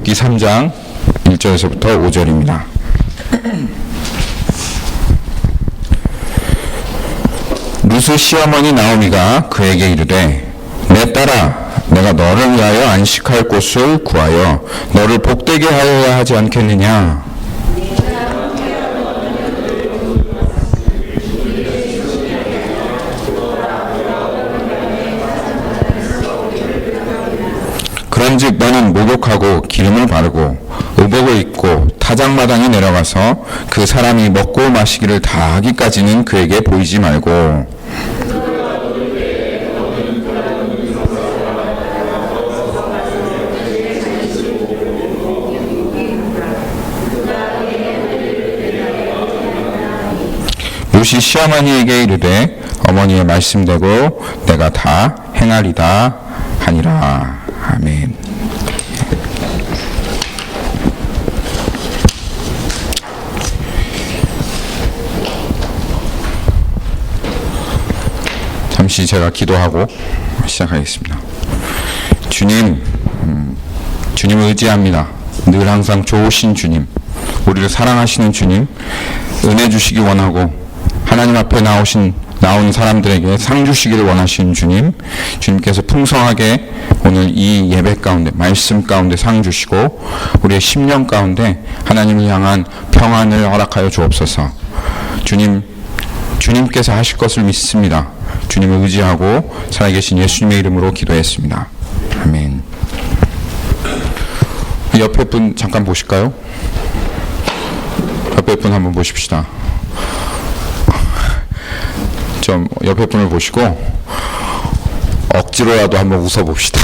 룻기 3장 1절에서부터 5절입니다. 룻의 시어머니 나오미가 그에게 이르되 내 딸아 내가 너를 위하여 안식할 곳을 구하여 너를 복되게 하여야 하지 않겠느냐. 그런즉 너는 목욕하고 기름을 바르고 의복을 입고 타작마당에 내려가서 그 사람이 먹고 마시기를 다 하기까지는 그에게 보이지 말고 룻이 시어머니에게 이르되 어머니의 말씀대로 내가 다 행하리다 하니라. 아멘. 잠시 제가 기도하고 시작하겠습니다. 주님을 의지합니다. 늘 항상 좋으신 주님, 우리를 사랑하시는 주님, 은혜 주시기 원하고 하나님 앞에 나온 사람들에게 상 주시기를 원하시는 주님, 주님께서 풍성하게 오늘 이 예배 가운데 말씀 가운데 상 주시고 우리의 심령 가운데 하나님을 향한 평안을 허락하여 주옵소서. 주님께서 하실 것을 믿습니다. 주님을 의지하고 살아계신 예수님의 이름으로 기도했습니다. 아멘. 옆에 분 잠깐 보실까요? 옆에 분 한번 보십시다. 좀 옆에 분을 보시고 억지로라도 한번 웃어봅시다.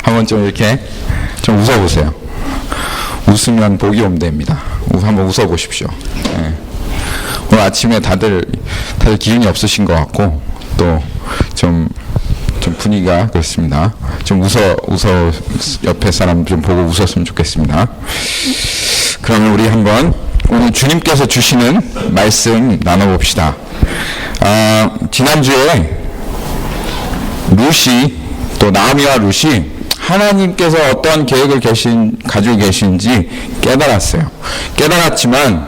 한번 좀 이렇게 좀 웃어보세요. 웃으면 복이 온답니다. 한번 웃어보십시오. 네. 오늘 아침에 다들 기운이 없으신 것 같고 또 좀 분위기가 그렇습니다. 좀 웃어 옆에 사람 좀 보고 웃었으면 좋겠습니다. 그러면 우리 한번 오늘 주님께서 주시는 말씀 나눠봅시다. 지난주에 룻이 또 나오미와 룻이 하나님께서 어떤 계획을 가지고 계신지 깨달았어요. 깨달았지만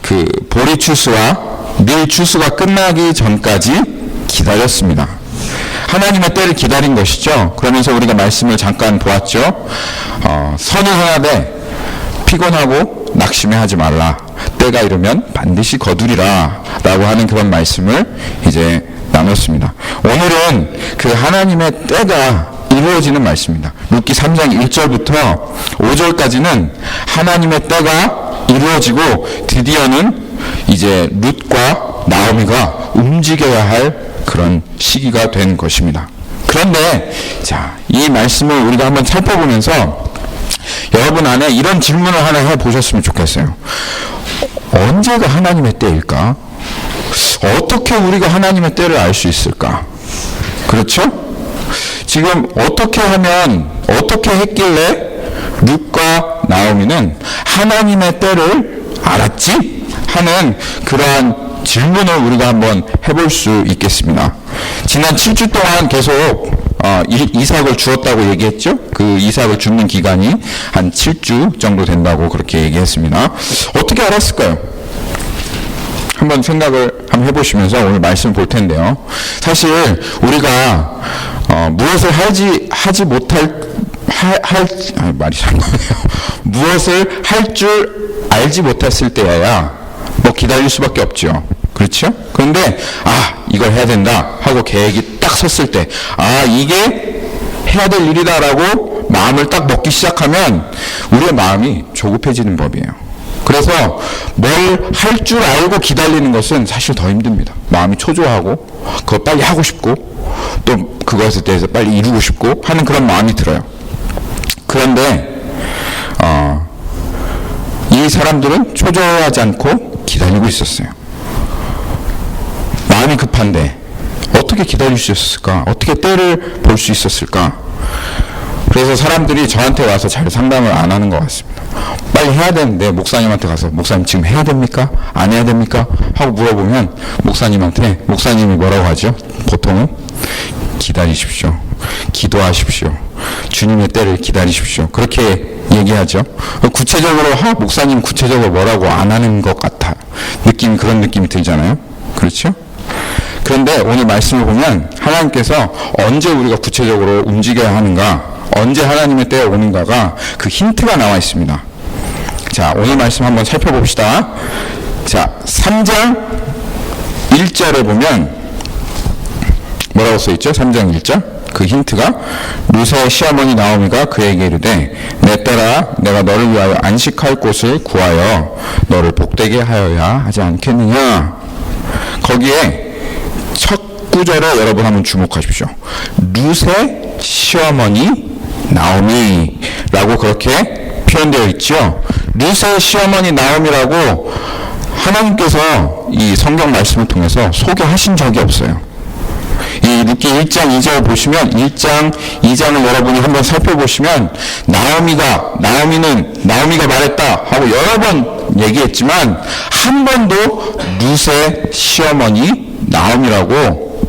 그 보리 추수와 밀 추수가 끝나기 전까지 기다렸습니다. 하나님의 때를 기다린 것이죠. 그러면서 우리가 말씀을 잠깐 보았죠. 선을 행하되 피곤하고 낙심해하지 말라. 때가 이르면 반드시 거두리라 라고 하는 그런 말씀을 이제 나눴습니다. 오늘은 그 하나님의 때가 이루어지는 말씀입니다. 룻기 3장 1절부터 5절까지는 하나님의 때가 이루어지고 드디어는 이제 룻과 나오미가 움직여야 할 그런 시기가 된 것입니다. 그런데 이 말씀을 우리가 한번 살펴보면서 여러분 안에 이런 질문을 하나 해보셨으면 좋겠어요. 언제가 하나님의 때일까? 어떻게 우리가 하나님의 때를 알 수 있을까? 그렇죠? 지금 어떻게 했길래 룻과 나오미는 하나님의 때를 알았지? 하는 그러한 질문을 우리가 한번 해볼 수 있겠습니다. 지난 7주 동안 계속 이삭을 주었다고 얘기했죠? 그 이삭을 줍는 기간이 한 7주 정도 된다고 그렇게 얘기했습니다. 어떻게 알았을까요? 한번 생각을 한번 해보시면서 오늘 말씀 볼 텐데요. 사실 우리가 무엇을 하지 못할 말이 잘 나오네요. 무엇을 할 줄 알지 못했을 때여야 기다릴 수밖에 없죠. 그렇죠? 그런데 이걸 해야 된다 하고 계획이 딱 섰을 때 이게 해야 될 일이다라고 마음을 딱 먹기 시작하면 우리의 마음이 조급해지는 법이에요. 그래서 뭘 할 줄 알고 기다리는 것은 사실 더 힘듭니다. 마음이 초조하고 그거 빨리 하고 싶고 또 그것에 대해서 빨리 이루고 싶고 하는 그런 마음이 들어요. 그런데 이 사람들은 초조하지 않고 기다리고 있었어요. 마음이 급한데 어떻게 기다릴 수 있었을까? 어떻게 때를 볼 수 있었을까? 그래서 사람들이 저한테 와서 잘 상담을 안 하는 것 같습니다. 빨리 해야 되는데 목사님한테 가서 목사님 지금 해야 됩니까? 안 해야 됩니까? 하고 물어보면 목사님이 뭐라고 하죠? 보통은 기다리십시오. 기도하십시오. 주님의 때를 기다리십시오. 그렇게 얘기하죠. 구체적으로 목사님 구체적으로 뭐라고 안 하는 것 같아. 그런 느낌이 들잖아요. 그렇죠? 그런데 오늘 말씀을 보면 하나님께서 언제 우리가 구체적으로 움직여야 하는가, 언제 하나님의 때가 오는가가 그 힌트가 나와 있습니다. 자, 오늘 말씀 한번 살펴봅시다. 자, 3장 1절에 보면 뭐라고 써있죠? 3장 1절. 그 힌트가 루세의 시어머니 나오미가 그에게 이르되 내 딸아 내가 너를 위하여 안식할 곳을 구하여 너를 복되게 하여야 하지 않겠느냐. 거기에 첫 구절에 여러분 한번 주목하십시오. 루세 시어머니 나오미라고 그렇게 표현되어 있죠. 루세 시어머니 나오미라고 하나님께서 이 성경 말씀을 통해서 소개하신 적이 없어요. 이 룻기 1장 2절 보시면 1장 2장을 여러분이 한번 살펴보시면 나오미가 말했다 하고 여러 번 얘기했지만 한 번도 룻의 시어머니 나오미라고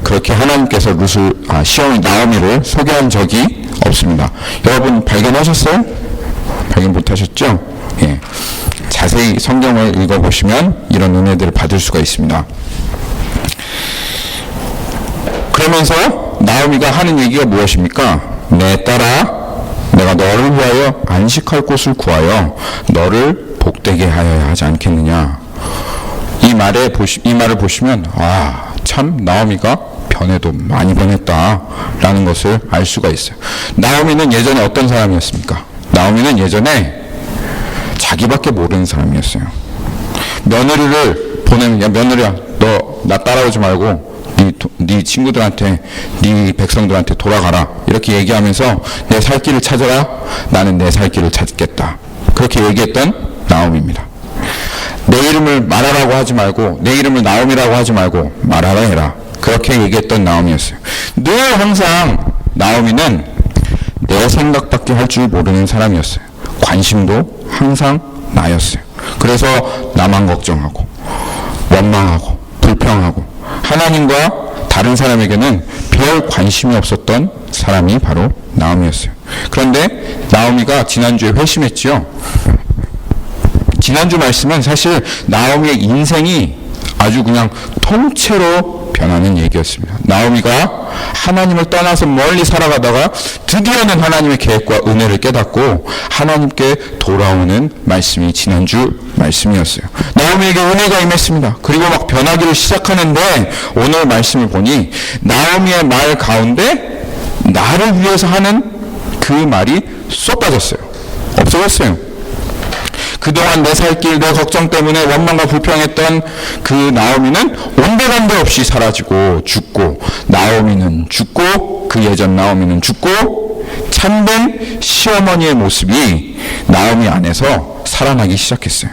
그렇게 하나님께서 시어머니 나오미를 소개한 적이 없습니다. 여러분 발견하셨어요? 발견 못하셨죠? 예. 자세히 성경을 읽어보시면 이런 은혜들을 받을 수가 있습니다. 그러면서 나오미가 하는 얘기가 무엇입니까? 내 딸아 내가 너를 위하여 안식할 곳을 구하여 너를 복되게 하여야 하지 않겠느냐. 이 말을 보시면 참 나오미가 변해도 많이 변했다 라는 것을 알 수가 있어요. 나오미는 예전에 어떤 사람이었습니까? 나오미는 예전에 자기밖에 모르는 사람이었어요. 며느리를 보내면, 야 며느리야 너 나 따라오지 말고 네 친구들한테 네 백성들한테 돌아가라 이렇게 얘기하면서 내 살 길을 찾아라. 나는 내 살 길을 찾겠다. 그렇게 얘기했던 나오미입니다. 내 이름을 말하라고 하지 말고 내 이름을 나오미라고 하지 말고 말하라 해라. 그렇게 얘기했던 나오미였어요. 늘 항상 나오미는 내 생각밖에 할 줄 모르는 사람이었어요. 관심도 항상 나였어요. 그래서 나만 걱정하고 원망하고 불평하고 하나님과 다른 사람에게는 별 관심이 없었던 사람이 바로 나오미였어요. 그런데 나오미가 지난주에 회심했지요. 지난주 말씀은 사실 나오미의 인생이 아주 그냥 통째로 변하는 얘기였습니다. 나오미가 하나님을 떠나서 멀리 살아가다가 드디어는 하나님의 계획과 은혜를 깨닫고 하나님께 돌아오는 말씀이 지난주 말씀이었어요. 나오미에게 은혜가 임했습니다. 그리고 막 변하기를 시작하는데 오늘 말씀을 보니 나오미의 말 가운데 나를 위해서 하는 그 말이 쏙 빠졌어요. 없어졌어요. 그동안 내 살 길, 내 걱정 때문에 원망과 불평했던 그 나오미는 온데간데 없이 사라지고 죽고 나오미는 죽고 그 예전 나오미는 죽고 참된 시어머니의 모습이 나오미 안에서 살아나기 시작했어요.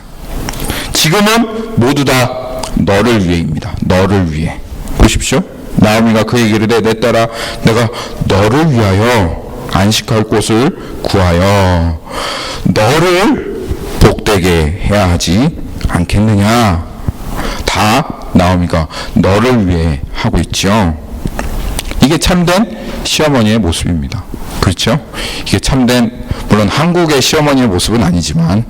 지금은 모두 다 너를 위해입니다. 너를 위해. 보십시오. 나오미가 그 얘기를 내 딸아 내가 너를 위하여 안식할 곳을 구하여 너를 복되게 해야 하지 않겠느냐. 다 나오미가 너를 위해 하고 있죠. 이게 참된 시어머니의 모습입니다. 그렇죠? 이게 참된, 물론 한국의 시어머니의 모습은 아니지만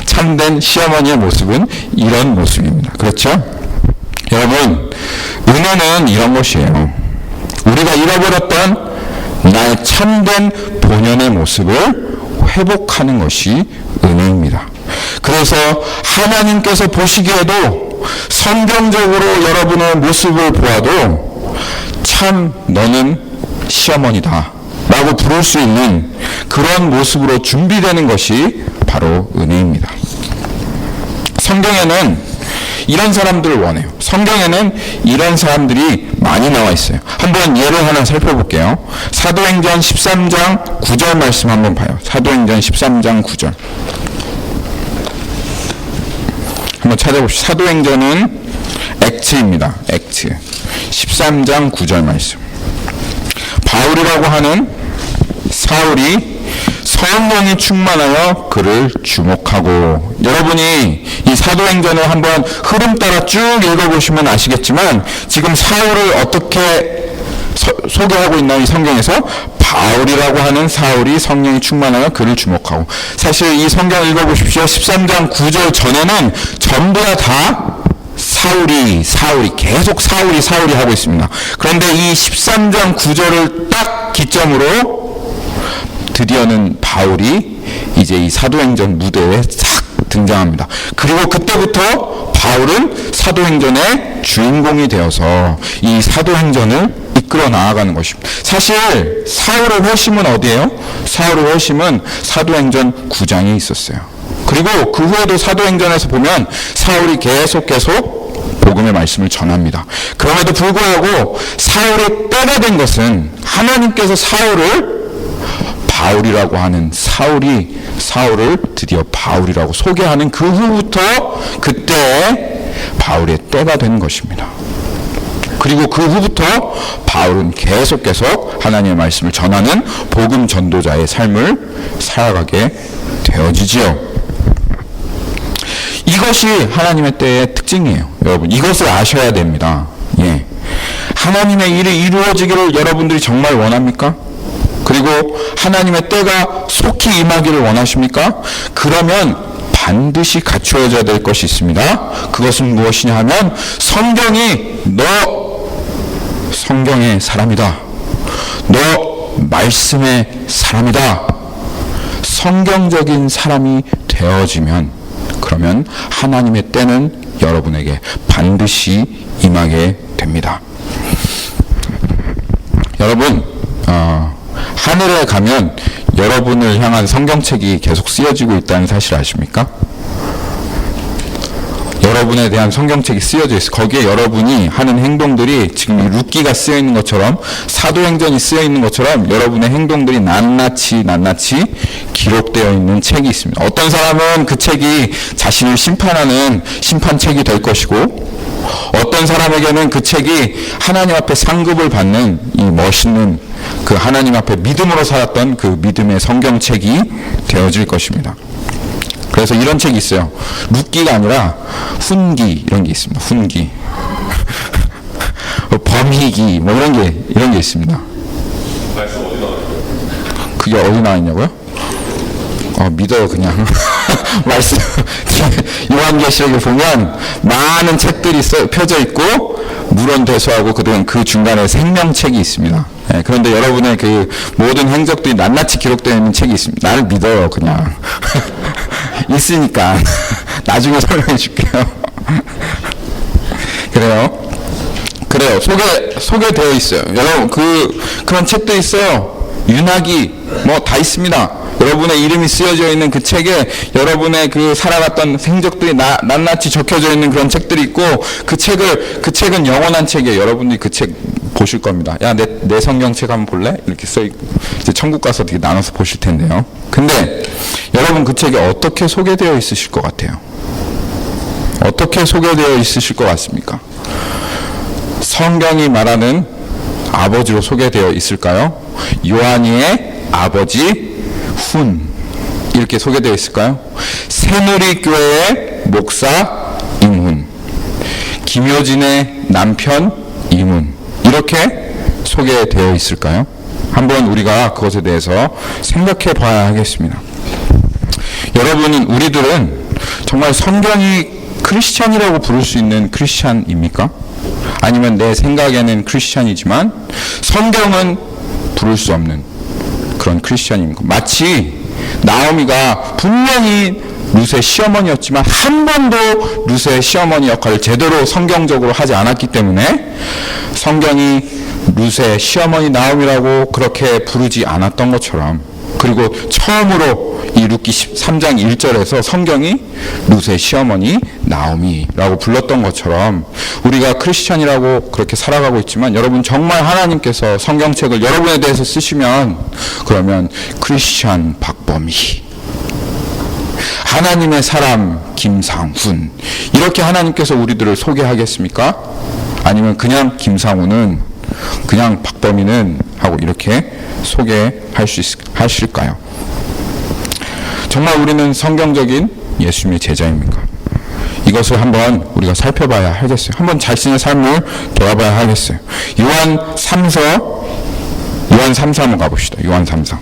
참된 시어머니의 모습은 이런 모습입니다. 그렇죠? 여러분, 은혜는 이런 것이에요. 우리가 잃어버렸던 나의 참된 본연의 모습을 회복하는 것이 은혜입니다. 그래서 하나님께서 보시기에도 성경적으로 여러분의 모습을 보아도 참 너는 시어머니다 라고 부를 수 있는 그런 모습으로 준비되는 것이 바로 은혜입니다. 성경에는 이런 사람들을 원해요. 성경에는 이런 사람들이 많이 나와 있어요. 한번 예를 하나 살펴볼게요. 사도행전 13장 9절 말씀 한번 봐요. 사도행전 13장 9절. 한번 찾아봅시다. 사도행전은 액트입니다. 액트. 13장 9절 말씀. 바울이라고 하는 사울이 성령이 충만하여 그를 주목하고, 여러분이 이 사도행전을 한번 흐름 따라 쭉 읽어보시면 아시겠지만 지금 사울을 어떻게 소개하고 있나요? 이 성경에서 바울이라고 하는 사울이 성령이 충만하여 그를 주목하고, 사실 이 성경 읽어보십시오. 13장 9절 전에는 전부 다 사울이 계속 사울이 하고 있습니다. 그런데 이 13장 9절을 딱 기점으로 드디어는 바울이 이제 이 사도행전 무대에 싹 등장합니다. 그리고 그때부터 바울은 사도행전의 주인공이 되어서 이 사도행전을 이끌어 나아가는 것입니다. 사실 사울의 회심은 어디예요? 사울의 회심은 사도행전 9장에 있었어요. 그리고 그 후에도 사도행전에서 보면 사울이 계속 복음의 말씀을 전합니다. 그럼에도 불구하고 사울의 때가 된 것은 하나님께서 사울을 바울이라고 하는 사울을 드디어 바울이라고 소개하는 그 후부터 그때 바울의 때가 된 것입니다. 그리고 그 후부터 바울은 계속 하나님의 말씀을 전하는 복음 전도자의 삶을 살아가게 되어지지요. 이것이 하나님의 때의 특징이에요. 여러분, 이것을 아셔야 됩니다. 예. 하나님의 일이 이루어지기를 여러분들이 정말 원합니까? 그리고 하나님의 때가 속히 임하기를 원하십니까? 그러면 반드시 갖추어져야 될 것이 있습니다. 그것은 무엇이냐 하면 성경이 너 성경의 사람이다. 너 말씀의 사람이다. 성경적인 사람이 되어지면, 그러면 하나님의 때는 여러분에게 반드시 임하게 됩니다. 여러분, 하늘에 가면 여러분을 향한 성경책이 계속 쓰여지고 있다는 사실 아십니까? 여러분에 대한 성경책이 쓰여져 있어요. 거기에 여러분이 하는 행동들이 지금 이 룻기가 쓰여 있는 것처럼, 사도행전이 쓰여 있는 것처럼 여러분의 행동들이 낱낱이 기록되어 있는 책이 있습니다. 어떤 사람은 그 책이 자신을 심판하는 심판책이 될 것이고, 어떤 사람에게는 그 책이 하나님 앞에 상급을 받는 이 멋있는 그 하나님 앞에 믿음으로 살았던 그 믿음의 성경책이 되어질 것입니다. 그래서 이런 책이 있어요. 룻기가 아니라 훈기, 이런 게 있습니다. 훈기. 범희기, 이런 게 있습니다. 말씀 어디 나와요? 그게 어디 나와 있냐고요? 믿어요, 그냥. 말씀. 요한계시록에 보면 많은 책들이 펴져 있고, 물론대소하고 그 중간에 생명책이 있습니다. 예, 그런데 여러분의 그 모든 행적들이 낱낱이 기록되어 있는 책이 있습니다. 나를 믿어요, 그냥. 있으니까. 나중에 설명해 줄게요. 그래요. 소개되어 있어요. 여러분, 그런 책도 있어요. 윤학이, 다 있습니다. 여러분의 이름이 쓰여져 있는 그 책에 여러분의 그 살아갔던 행적들이 낱낱이 적혀져 있는 그런 책들이 있고, 그 책은 영원한 책이에요. 여러분들이 그 책 보실 겁니다. 야, 내 성경책 한번 볼래? 이렇게 써있고, 이제 천국 가서 어떻게 나눠서 보실 텐데요. 근데 여러분, 그 책이 어떻게 소개되어 있으실 것 같아요? 어떻게 소개되어 있으실 것 같습니까? 성경이 말하는 아버지로 소개되어 있을까요? 요한이의 아버지 훈, 이렇게 소개되어 있을까요? 새누리교회의 목사 임훈, 김효진의 남편 임훈, 이렇게 소개되어 있을까요? 한번 우리가 그것에 대해서 생각해 봐야 하겠습니다. 우리들은 정말 성경이 크리스찬이라고 부를 수 있는 크리스찬입니까? 아니면 내 생각에는 크리스찬이지만 성경은 부를 수 없는 그런 크리스찬입니까? 마치 나오미가 분명히 룻의 시어머니였지만 한 번도 룻의 시어머니 역할을 제대로 성경적으로 하지 않았기 때문에 성경이 룻의 시어머니 나오미라고 그렇게 부르지 않았던 것처럼, 그리고 처음으로 이 룻기 13장 1절에서 성경이 룻의 시어머니 나오미라고 불렀던 것처럼 우리가 크리스찬이라고 그렇게 살아가고 있지만, 여러분 정말 하나님께서 성경책을 여러분에 대해서 쓰시면 그러면 크리스찬 박범희, 하나님의 사람 김상훈, 이렇게 하나님께서 우리들을 소개하겠습니까? 아니면 그냥 김상훈은, 그냥 박범희는 하고 이렇게 소개하실까요? 정말 우리는 성경적인 예수님의 제자입니까? 이것을 한번 우리가 살펴봐야 하겠어요. 한번 자신의 삶을 돌아봐야 하겠어요. 요한 3서 요한 3서 한번 가봅시다. 요한 3서.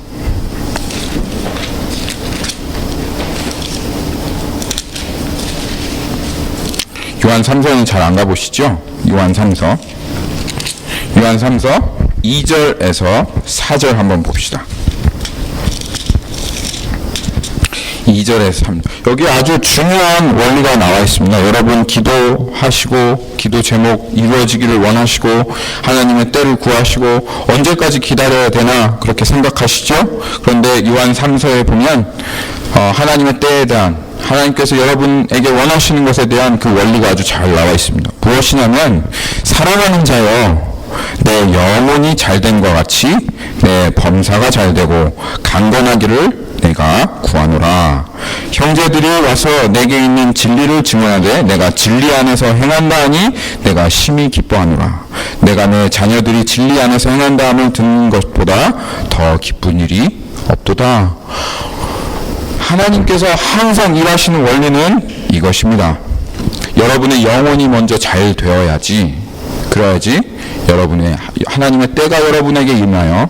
요한 3서는 잘 안 가보시죠? 요한 3서. 요한 3서 2절에서 4절 한번 봅시다. 2절에서 3절. 여기 아주 중요한 원리가 나와 있습니다. 여러분 기도하시고 기도 제목 이루어지기를 원하시고 하나님의 때를 구하시고 언제까지 기다려야 되나 그렇게 생각하시죠? 그런데 요한 3서에 보면 하나님의 때에 대한 하나님께서 여러분에게 원하시는 것에 대한 그 원리가 아주 잘 나와 있습니다. 무엇이냐면 사랑하는 자여 내 영혼이 잘됨과 같이 내 범사가 잘되고 강건하기를 내가 구하노라. 형제들이 와서 내게 있는 진리를 증언하되 내가 진리 안에서 행한다 하니 내가 심히 기뻐하노라. 내가 내 자녀들이 진리 안에서 행한다 함을 듣는 것보다 더 기쁜 일이 없도다. 하나님께서 항상 일하시는 원리는 이것입니다. 여러분의 영혼이 먼저 잘 되어야지, 그래야지 여러분의 하나님의 때가 여러분에게 임하여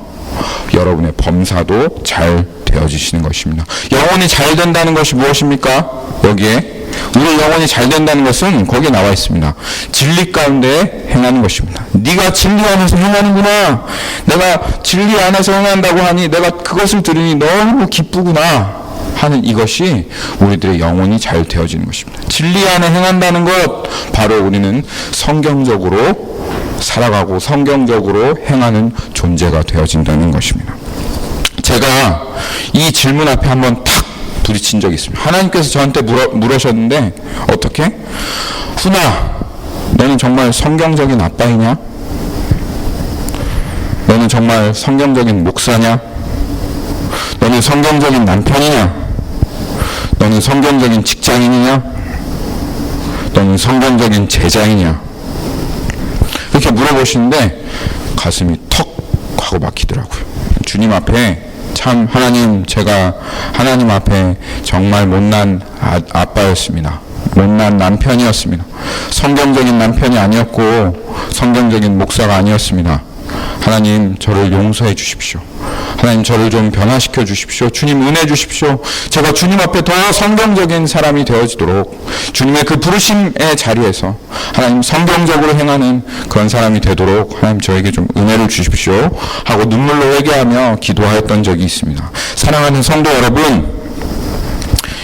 여러분의 범사도 잘 되어지시는 것입니다. 영혼이 잘 된다는 것이 무엇입니까? 여기에 우리 영혼이 잘 된다는 것은 거기에 나와 있습니다. 진리 가운데 행하는 것입니다. 네가 진리 안에서 행하는구나. 내가 진리 안에서 행한다고 하니 내가 그것을 들으니 너무 기쁘구나 하는 이것이 우리들의 영혼이 잘 되어지는 것입니다. 진리 안에 행한다는 것, 바로 우리는 성경적으로 살아가고 성경적으로 행하는 존재가 되어진다는 것입니다. 제가 이 질문 앞에 한번 탁 부딪힌 적이 있습니다. 하나님께서 저한테 물으셨는데 어떻게? 훈아, 너는 정말 성경적인 아빠이냐? 너는 정말 성경적인 목사냐? 너는 성경적인 남편이냐? 너는 성경적인 직장인이냐? 너는 성경적인 제자이냐? 이렇게 물어보시는데 가슴이 턱 하고 막히더라고요. 주님 앞에 참 하나님, 제가 하나님 앞에 정말 못난 아빠였습니다. 못난 남편이었습니다. 성경적인 남편이 아니었고 성경적인 목사가 아니었습니다. 하나님, 저를 용서해 주십시오. 하나님, 저를 좀 변화시켜 주십시오. 주님, 은혜 주십시오. 제가 주님 앞에 더 성경적인 사람이 되어지도록 주님의 그 부르심의 자리에서 하나님 성경적으로 행하는 그런 사람이 되도록 하나님 저에게 좀 은혜를 주십시오 하고 눈물로 회개하며 기도하였던 적이 있습니다. 사랑하는 성도 여러분,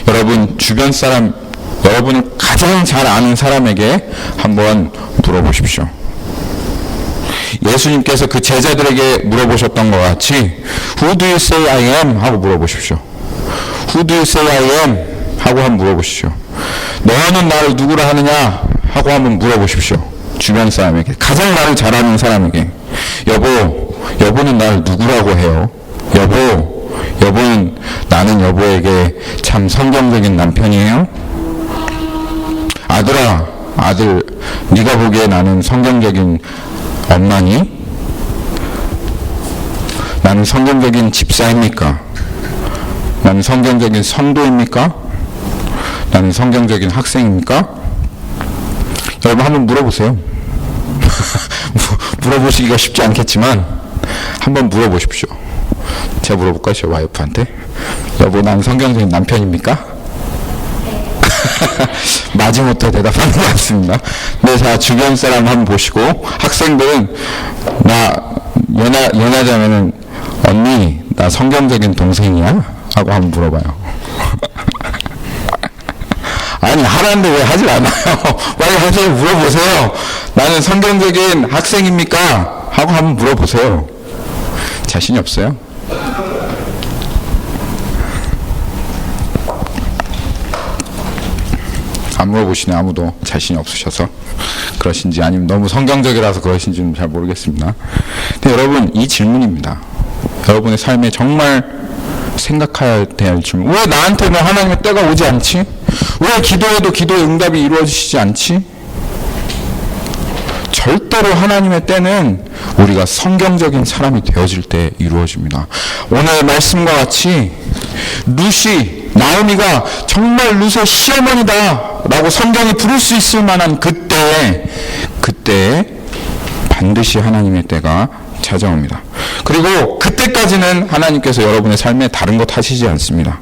여러분 주변 사람, 여러분을 가장 잘 아는 사람에게 한번 물어보십시오. 예수님께서 그 제자들에게 물어보셨던 것 같이 Who do you say I am? 하고 물어보십시오. Who do you say I am? 하고 한번 물어보십시오. 너는 나를 누구라 하느냐? 하고 한번 물어보십시오. 주변 사람에게, 가장 나를 잘 아는 사람에게. 여보는 나를 누구라고 해요? 여보는 나는 여보에게 참 성경적인 남편이에요? 아들, 네가 보기에 나는 성경적인 엄마니? 나는 성경적인 집사입니까? 나는 성경적인 성도입니까? 나는 성경적인 학생입니까? 여러분 한번 물어보세요. 물어보시기가 쉽지 않겠지만 한번 물어보십시오. 제가 물어볼까요? 제 와이프한테. 여보, 나는 성경적인 남편입니까? 마지못해 대답하는 것 같습니다. 네, 자, 주변 사람 한번 보시고, 학생들은, 연하자면은, 언니, 나 성경적인 동생이야? 하고 한번 물어봐요. 아니, 하라는데 왜 하질 않아요? 빨리 하세요. 물어보세요. 나는 성경적인 학생입니까? 하고 한번 물어보세요. 자신이 없어요? 안 물어보시네. 아무도 자신이 없으셔서 그러신지 아니면 너무 성경적이라서 그러신지는 잘 모르겠습니다. 근데 여러분, 이 질문입니다. 여러분의 삶에 정말 생각해야 될 질문. 왜 나한테는 하나님의 때가 오지 않지? 왜 기도해도 기도의 응답이 이루어지지 않지? 절대로 하나님의 때는 우리가 성경적인 사람이 되어질 때 이루어집니다. 오늘 말씀과 같이 나오미가 정말 룻의 시어머니다 라고 성경이 부를 수 있을 만한 그때 반드시 하나님의 때가 찾아옵니다. 그리고 그때까지는 하나님께서 여러분의 삶에 다른 것 하시지 않습니다.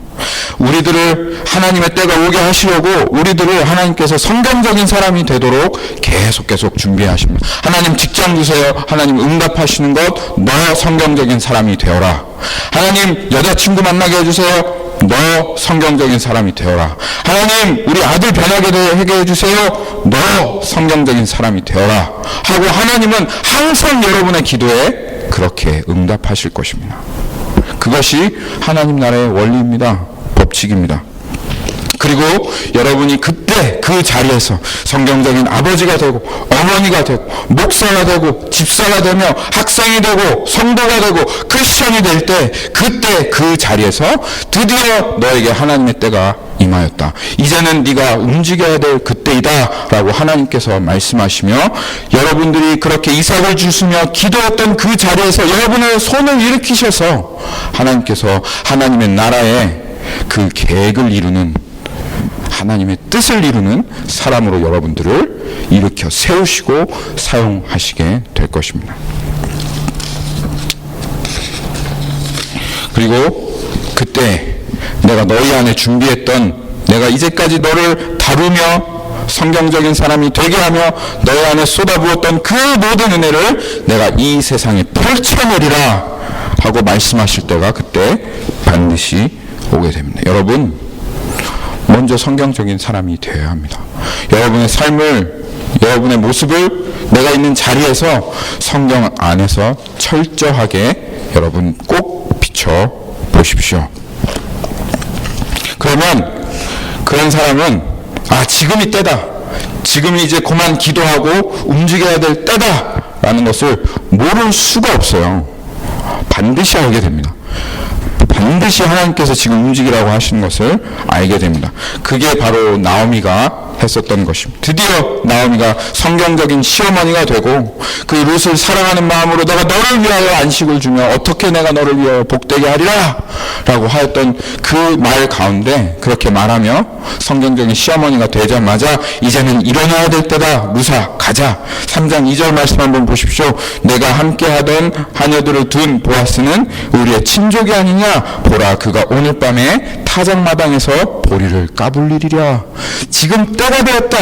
우리들을 하나님의 때가 오게 하시려고 우리들을 하나님께서 성경적인 사람이 되도록 계속 준비하십니다. 하나님 직장 주세요. 하나님 응답하시는 것, 너 성경적인 사람이 되어라. 하나님 여자친구 만나게 해주세요. 너 성경적인 사람이 되어라. 하나님 우리 아들 변하게 해주세요. 너 성경적인 사람이 되어라 하고 하나님은 항상 여러분의 기도에 그렇게 응답하실 것입니다. 그것이 하나님 나라의 원리입니다. 법칙입니다. 그리고 여러분이 그때 그 자리에서 성경적인 아버지가 되고 어머니가 되고 목사가 되고 집사가 되며 학생이 되고 성도가 되고 크리스천이 될 때 그때 그 자리에서 드디어 너에게 하나님의 때가 임하였다. 이제는 네가 움직여야 될 그때이다 라고 하나님께서 말씀하시며 여러분들이 그렇게 이삭을 주시며 기도했던 그 자리에서 여러분의 손을 일으키셔서 하나님께서 하나님의 나라에 그 계획을 이루는 하나님의 뜻을 이루는 사람으로 여러분들을 일으켜 세우시고 사용하시게 될 것입니다. 그리고 그때 내가 너희 안에 준비했던 내가 이제까지 너를 다루며 성경적인 사람이 되게 하며 너희 안에 쏟아부었던 그 모든 은혜를 내가 이 세상에 펼쳐내리라 하고 말씀하실 때가 그때 반드시 오게 됩니다. 여러분 먼저 성경적인 사람이 되어야 합니다. 여러분의 삶을 여러분의 모습을 내가 있는 자리에서 성경 안에서 철저하게 여러분 꼭 비춰 보십시오. 그러면 그런 사람은 지금이 때다. 지금이 이제 그만 기도하고 움직여야 될 때다 라는 것을 모를 수가 없어요. 반드시 알게 됩니다. 반드시 하나님께서 지금 움직이라고 하시는 것을 알게 됩니다. 그게 바로 나오미가 했었던 것입니다. 드디어 나오미가 성경적인 시어머니가 되고 그 룻을 사랑하는 마음으로 내가 너를 위하여 안식을 주며 어떻게 내가 너를 위하여 복되게 하리라 라고 하였던 그 말 가운데 그렇게 말하며 성경적인 시어머니가 되자마자 이제는 일어나야 될 때다. 룻아 가자. 3장 2절 말씀 한번 보십시오. 내가 함께하던 하녀들을 둔 보아스는 우리의 친족이 아니냐. 보라 그가 오늘 밤에 타작마당에서 보리를 까불리리라. 지금 때가 되었다.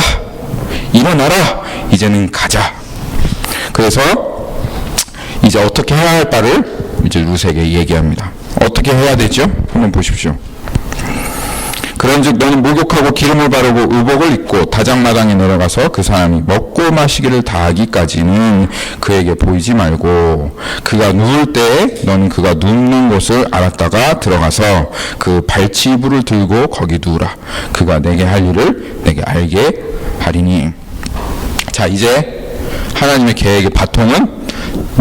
일어나라. 이제는 가자. 그래서 이제 어떻게 해야 할 바를 이제 룻에게 얘기합니다. 어떻게 해야 되죠? 한번 보십시오. 그런즉 너는 목욕하고 기름을 바르고 의복을 입고 다장마당에 내려가서 그 사람이 먹고 마시기를 다하기까지는 그에게 보이지 말고 그가 누울 때에 너는 그가 눕는 곳을 알았다가 들어가서 그 발치 이불을 들고 거기 누우라. 그가 내게 할 일을 내게 알게 하리니. 자, 이제 하나님의 계획의 바통은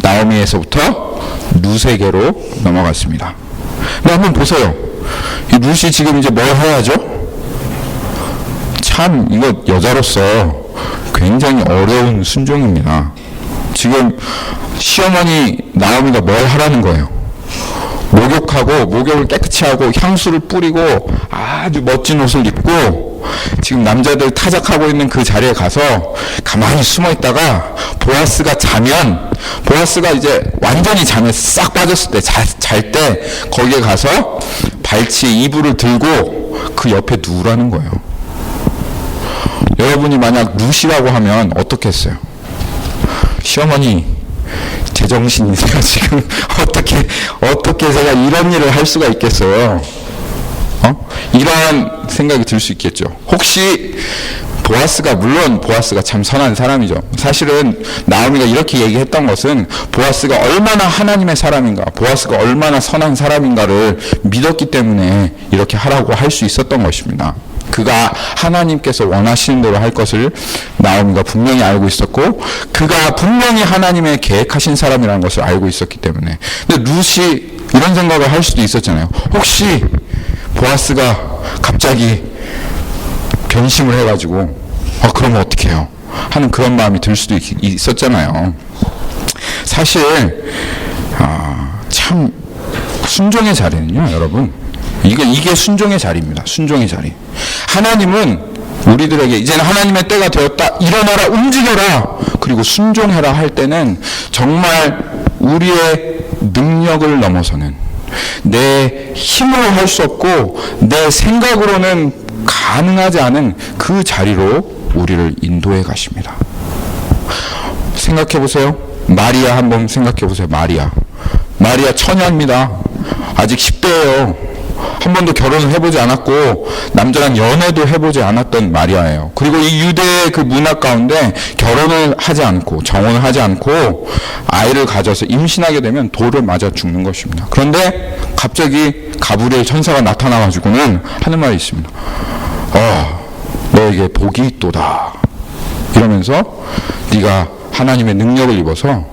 나오미에서부터 룻에게로 넘어갔습니다. 근데 한번 보세요. 이 룻이 지금 이제 뭘 해야죠? 참 이거 여자로서 굉장히 어려운 순종입니다. 지금 시어머니 나오미가 뭘 하라는 거예요? 목욕하고 목욕을 깨끗이 하고 향수를 뿌리고 아주 멋진 옷을 입고 지금 남자들 타작하고 있는 그 자리에 가서 가만히 숨어 있다가 보아스가 자면 보아스가 이제 완전히 잠에 싹 빠졌을 때 잘 때 거기에 가서 발치에 이불을 들고 그 옆에 누우라는 거예요. 여러분이 만약 룻이라고 하면 어떻게 했어요? 시어머니 제정신이세요? 지금 어떻게 제가 이런 일을 할 수가 있겠어요? 이러한 생각이 들 수 있겠죠. 혹시 물론 보아스가 참 선한 사람이죠. 사실은 나오미가 이렇게 얘기했던 것은 보아스가 얼마나 하나님의 사람인가, 보아스가 얼마나 선한 사람인가를 믿었기 때문에 이렇게 하라고 할 수 있었던 것입니다. 그가 하나님께서 원하시는 대로 할 것을 나오미가 분명히 알고 있었고 그가 분명히 하나님의 계획하신 사람이라는 것을 알고 있었기 때문에. 근데 룻이 이런 생각을 할 수도 있었잖아요. 혹시 보아스가 갑자기 변심을 해가지고 그러면 어떻게 해요? 하는 그런 마음이 들 수도 있었잖아요. 사실 참 순종의 자리는요, 여러분, 이게 순종의 자리입니다. 순종의 자리. 하나님은 우리들에게 이제는 하나님의 때가 되었다. 일어나라, 움직여라. 그리고 순종해라 할 때는 정말 우리의 능력을 넘어서는, 내 힘으로 할 수 없고 내 생각으로는 가능하지 않은 그 자리로 우리를 인도해 가십니다. 생각해 보세요. 마리아 한번 생각해 보세요. 마리아 처녀입니다. 아직 10대예요. 한 번도 결혼을 해보지 않았고 남자랑 연애도 해보지 않았던 마리아예요. 그리고 이 유대의 그 문화 가운데 결혼을 하지 않고 정혼을 하지 않고 아이를 가져서 임신하게 되면 돌을 맞아 죽는 것입니다. 그런데 갑자기 가브리엘 천사가 나타나가지고는 하는 말이 있습니다. 너에게 복이 있도다. 이러면서 네가 하나님의 능력을 입어서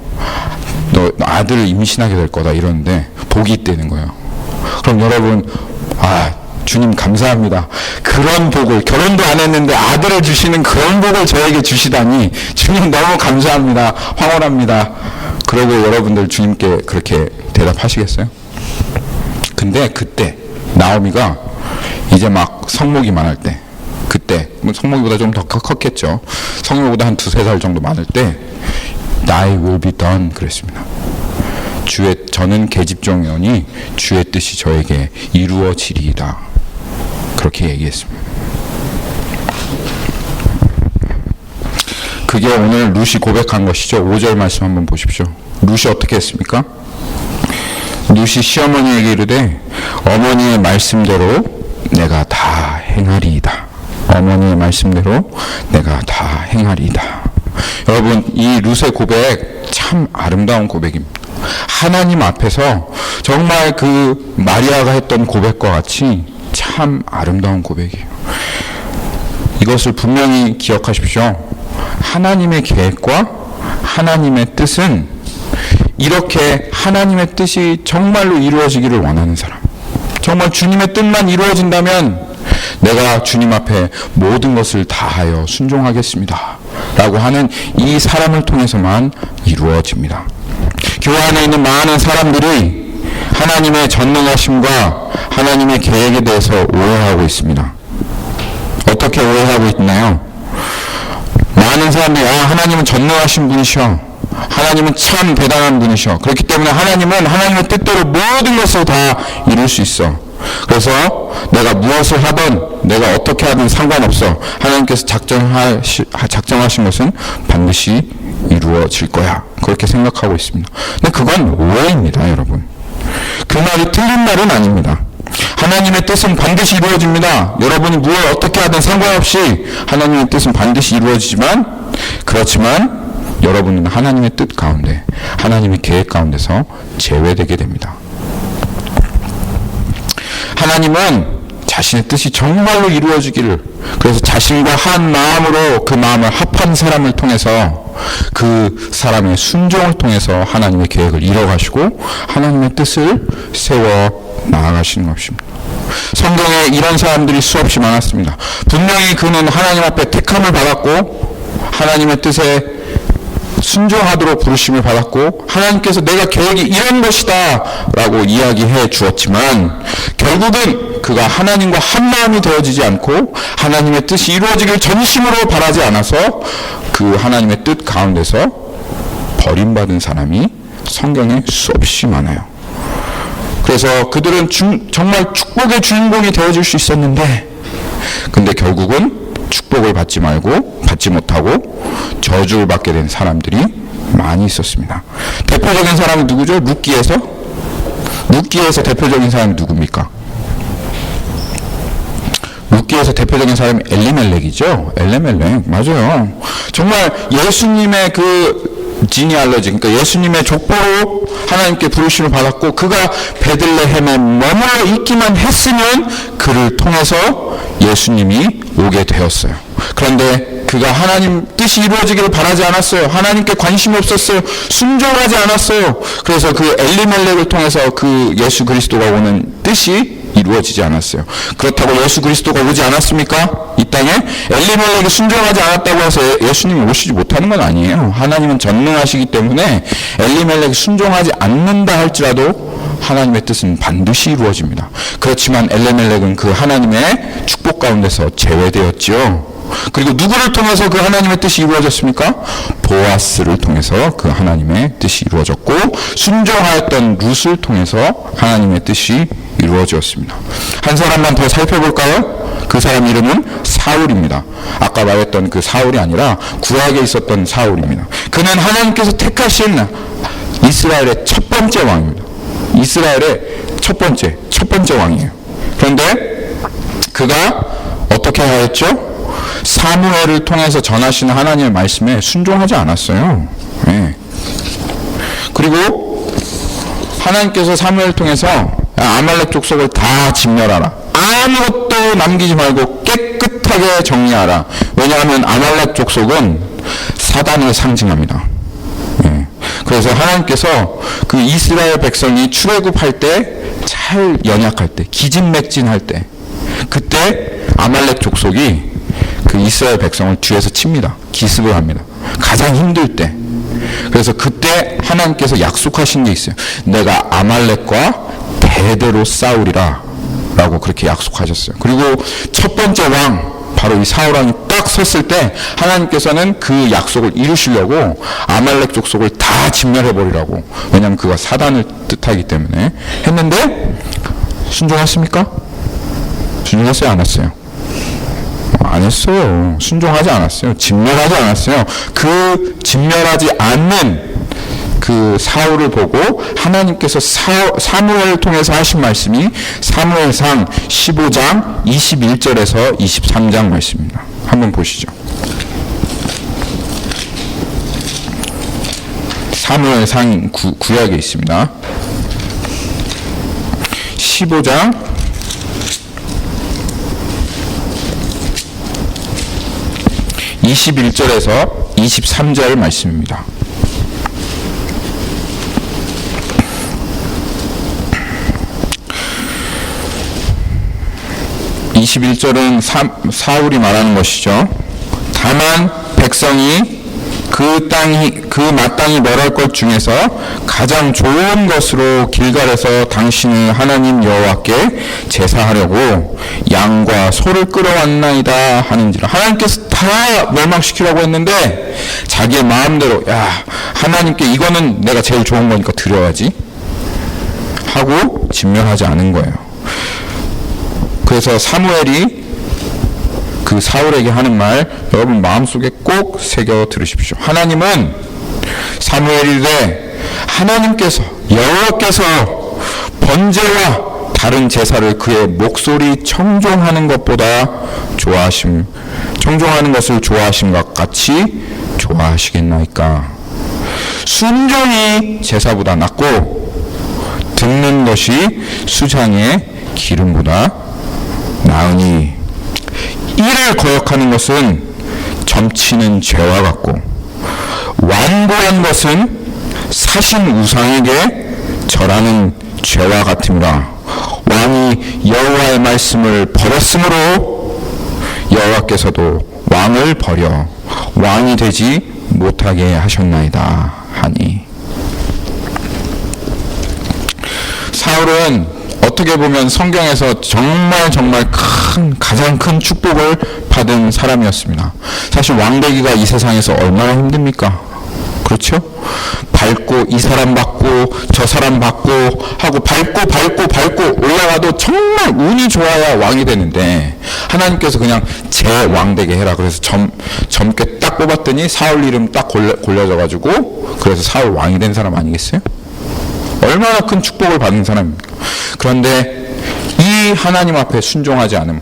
너 아들을 임신하게 될 거다 이러는데 복이 있다는 거예요. 그럼 여러분, 주님 감사합니다. 그런 복을, 결혼도 안 했는데 아들을 주시는 그런 복을 저에게 주시다니 주님 너무 감사합니다. 황홀합니다. 그러고 여러분들 주님께 그렇게 대답하시겠어요? 근데 그때 나오미가 이제 막 성목이 많을 때, 그때 성목이보다 좀 더 컸겠죠. 성목보다 한 2-3살 정도 많을 때 Thy will be done 그랬습니다. 저는 계집종이오니 주의 뜻이 저에게 이루어지리이다. 그렇게 얘기했습니다. 그게 오늘 룻이 고백한 것이죠. 5절 말씀 한번 보십시오. 룻이 어떻게 했습니까? 룻이 시어머니에게 이르되 어머니의 말씀대로 내가 다 행하리이다. 어머니의 말씀대로 내가 다 행하리이다. 여러분, 이 룻의 고백 참 아름다운 고백입니다. 하나님 앞에서 정말 그 마리아가 했던 고백과 같이 참 아름다운 고백이에요. 이것을 분명히 기억하십시오. 하나님의 계획과 하나님의 뜻은 이렇게 하나님의 뜻이 정말로 이루어지기를 원하는 사람, 정말 주님의 뜻만 이루어진다면 내가 주님 앞에 모든 것을 다하여 순종하겠습니다 라고 하는 이 사람을 통해서만 이루어집니다. 교회 안에 있는 많은 사람들이 하나님의 전능하심과 하나님의 계획에 대해서 오해하고 있습니다. 어떻게 오해하고 있나요? 많은 사람들이 하나님은 전능하신 분이셔, 하나님은 참 대단한 분이셔, 그렇기 때문에 하나님은 하나님의 뜻대로 모든 것을 다 이룰 수 있어, 그래서 내가 무엇을 하든 내가 어떻게 하든 상관없어, 하나님께서 작정하신 것은 반드시 이루어질 거야, 그렇게 생각하고 있습니다. 근데 그건 오해입니다. 여러분, 그 말이 틀린 말은 아닙니다. 하나님의 뜻은 반드시 이루어집니다. 여러분이 무엇 어떻게 하든 상관없이 하나님의 뜻은 반드시 이루어지지만, 그렇지만 여러분은 하나님의 뜻 가운데, 하나님의 계획 가운데서 제외되게 됩니다. 하나님은 자신의 뜻이 정말로 이루어지기를, 그래서 자신과 한 마음으로 그 마음을 합한 사람을 통해서, 그 사람의 순종을 통해서 하나님의 계획을 이뤄가시고 하나님의 뜻을 세워 나아가시는 것입니다. 성경에 이런 사람들이 수없이 많았습니다. 분명히 그는 하나님 앞에 택함을 받았고 하나님의 뜻에 순종하도록 부르심을 받았고 하나님께서 내가 계획이 이런 것이다 라고 이야기해 주었지만, 결국은 그가 하나님과 한 마음이 되어지지 않고 하나님의 뜻이 이루어지길 전심으로 바라지 않아서 그 하나님의 뜻 가운데서 버림받은 사람이 성경에 수없이 많아요. 그래서 그들은 정말 축복의 주인공이 되어질 수 있었는데, 근데 결국은 축복을 받지 못하고 저주를 받게 된 사람들이 많이 있었습니다. 대표적인 사람은 누구죠? 룻기에서 대표적인 사람이 누굽니까? 룻기에서 대표적인 사람이 엘리멜렉이죠. 엘리멜렉, 맞아요. 정말 예수님의 그 지니알러지, 그러니까 예수님의 족보로 하나님께 부르심을 받았고, 그가 베들레헴에 머물러 있기만 했으면 그를 통해서 예수님이 오게 되었어요. 그런데 그가 하나님 뜻이 이루어지기를 바라지 않았어요. 하나님께 관심이 없었어요. 순종하지 않았어요. 그래서 그 엘리멜렉을 통해서 그 예수 그리스도가 오는 뜻이 이루어지지 않았어요. 그렇다고 예수 그리스도가 오지 않았습니까? 이 땅에 엘리멜렉이 순종하지 않았다고 해서 예수님이 오시지 못하는 건 아니에요. 하나님은 전능하시기 때문에 엘리멜렉이 순종하지 않는다 할지라도 하나님의 뜻은 반드시 이루어집니다. 그렇지만 엘리멜렉은 그 하나님의 축복 가운데서 제외되었지요. 그리고 누구를 통해서 그 하나님의 뜻이 이루어졌습니까? 보아스를 통해서 그 하나님의 뜻이 이루어졌고, 순종하였던 룻을 통해서 하나님의 뜻이 이루어졌습니다. 한 사람만 더 살펴볼까요? 그 사람 이름은 사울입니다. 아까 말했던 그 사울이 아니라 구약에 있었던 사울입니다. 그는 하나님께서 택하신 이스라엘의 첫 번째 왕입니다. 이스라엘의 첫 번째 왕이에요. 그런데 그가 어떻게 하였죠? 사무엘을 통해서 전하시는 하나님의 말씀에 순종하지 않았어요. 네. 그리고 하나님께서 사무엘을 통해서 아말렉 족속을 다 진멸하라. 아무것도 남기지 말고 깨끗하게 정리하라. 왜냐하면 아말렉 족속은 사단을 상징합니다. 예. 그래서 하나님께서 그 이스라엘 백성이 출애굽할 때, 잘 연약할 때, 기진맥진할 때, 그때 아말렉 족속이 그 이스라엘 백성을 뒤에서 칩니다. 기습을 합니다. 가장 힘들 때. 그래서 그때 하나님께서 약속하신 게 있어요. 내가 아말렉과 대대로 싸우리라 라고 그렇게 약속하셨어요. 그리고 첫 번째 왕, 바로 이 사울왕이 딱 섰을 때 하나님께서는 그 약속을 이루시려고 아말렉 족속을 다 진멸해버리라고, 왜냐하면 그가 사단을 뜻하기 때문에 했는데, 순종했습니까? 순종했어요? 안 했어요? 안 했어요. 순종하지 않았어요. 진멸하지 않았어요. 그 진멸하지 않는 그 사울을 보고 하나님께서 사무엘을 통해서 하신 말씀이 사무엘상 15장 21절에서 23장 말씀입니다. 한번 보시죠. 사무엘상 구약에 있습니다. 15장 21절에서 23절 말씀입니다. 21절은 사울이 말하는 것이죠. 다만 백성이 그 마땅히 멸할 것 중에서 가장 좋은 것으로 길갈에서 당신의 하나님 여호와께 제사하려고 양과 소를 끌어왔나이다 하는지라. 하나님께서 다 멸망시키라고 했는데 자기의 마음대로, 야, 하나님께 이거는 내가 제일 좋은 거니까 드려야지 하고 진멸하지 않은 거예요. 그래서 사무엘이 그 사울에게 하는 말, 여러분 마음속에 꼭 새겨 들으십시오. 하나님은 사무엘이 이르되 하나님께서 여호와께서 번제와 다른 제사를 그의 목소리 청종하는 것보다 청종하는 것을 좋아하신 것 같이 좋아하시겠나이까. 순종이 제사보다 낫고 듣는 것이 수장의 기름보다 나으니, 이를 거역하는 것은 점치는 죄와 같고 완고한 것은 사신 우상에게 절하는 죄와 같으므라. 왕이 여호와의 말씀을 버렸으므로 여호와께서도 왕을 버려 왕이 되지 못하게 하셨나이다 하니. 사울은 어떻게 보면 성경에서 정말 가장 큰 축복을 받은 사람이었습니다. 사실 왕되기가 이 세상에서 얼마나 힘듭니까? 그렇죠? 밟고 이 사람 받고 저 사람 받고 하고 밟고 올라가도 정말 운이 좋아야 왕이 되는데, 하나님께서 그냥 제 왕되게 해라 그래서 젊게 딱 뽑았더니 사울 이름 딱 골려져가지고 그래서 사울 왕이 된 사람 아니겠어요? 얼마나 큰 축복을 받은 사람입니까? 그런데 이 하나님 앞에 순종하지 않음,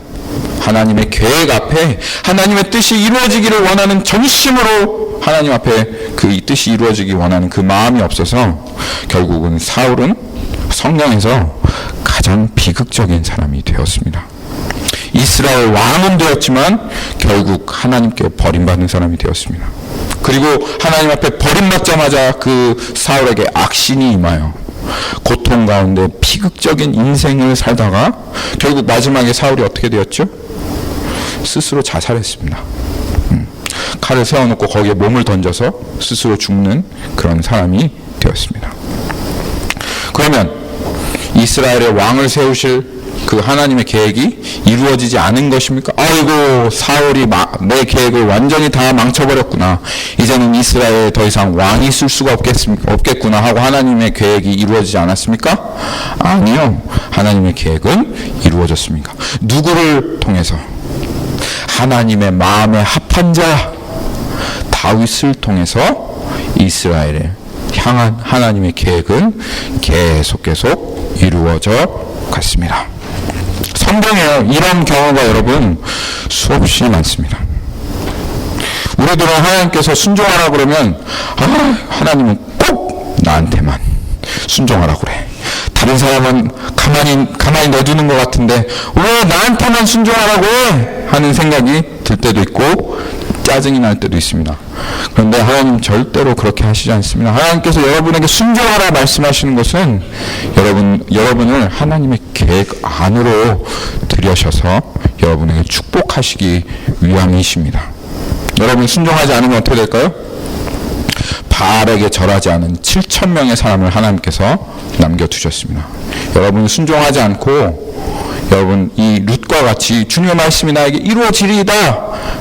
하나님의 계획 앞에 하나님의 뜻이 이루어지기를 원하는 전심으로 하나님 앞에 그 뜻이 이루어지기 원하는 그 마음이 없어서 결국은 사울은 성경에서 가장 비극적인 사람이 되었습니다. 이스라엘 왕은 되었지만 결국 하나님께 버림받는 사람이 되었습니다. 그리고 하나님 앞에 버림받자마자 그 사울에게 악신이 임하여 고통 가운데 비극적인 인생을 살다가 결국 마지막에 사울이 어떻게 되었죠? 스스로 자살했습니다. 칼을 세워놓고 거기에 몸을 던져서 스스로 죽는 그런 사람이 되었습니다. 그러면 이스라엘의 왕을 세우실 그 하나님의 계획이 이루어지지 않은 것입니까? 아이고, 사울이 내 계획을 완전히 다 망쳐버렸구나. 이제는 이스라엘에 더 이상 왕이 있을 수가 없겠구나 하고 하나님의 계획이 이루어지지 않았습니까? 아니요. 하나님의 계획은 이루어졌습니다. 누구를 통해서? 하나님의 마음에 합한 자 다윗을 통해서 이스라엘에 향한 하나님의 계획은 계속 이루어져 갔습니다. 성경에 이런 경우가 여러분 수없이 많습니다. 우리들은 하나님께서 순종하라 그러면 하나님은 꼭 나한테만 순종하라 그래. 다른 사람은 가만히 내두는 것 같은데 왜 나한테만 순종하라고 해? 하는 생각이 들 때도 있고 짜증이 날 때도 있습니다. 그런데 하나님 절대로 그렇게 하시지 않습니다. 하나님께서 여러분에게 순종하라 말씀하시는 것은 여러분을 하나님의 계획 안으로 들여셔서 여러분에게 축복하시기 위함이십니다. 여러분 순종하지 않으면 어떻게 될까요? 바알에게 절하지 않은 7,000명의 사람을 하나님께서 남겨두셨습니다. 여러분 순종하지 않고 여러분 이 룻과 같이 주님의 말씀이 나에게 이루어지리이다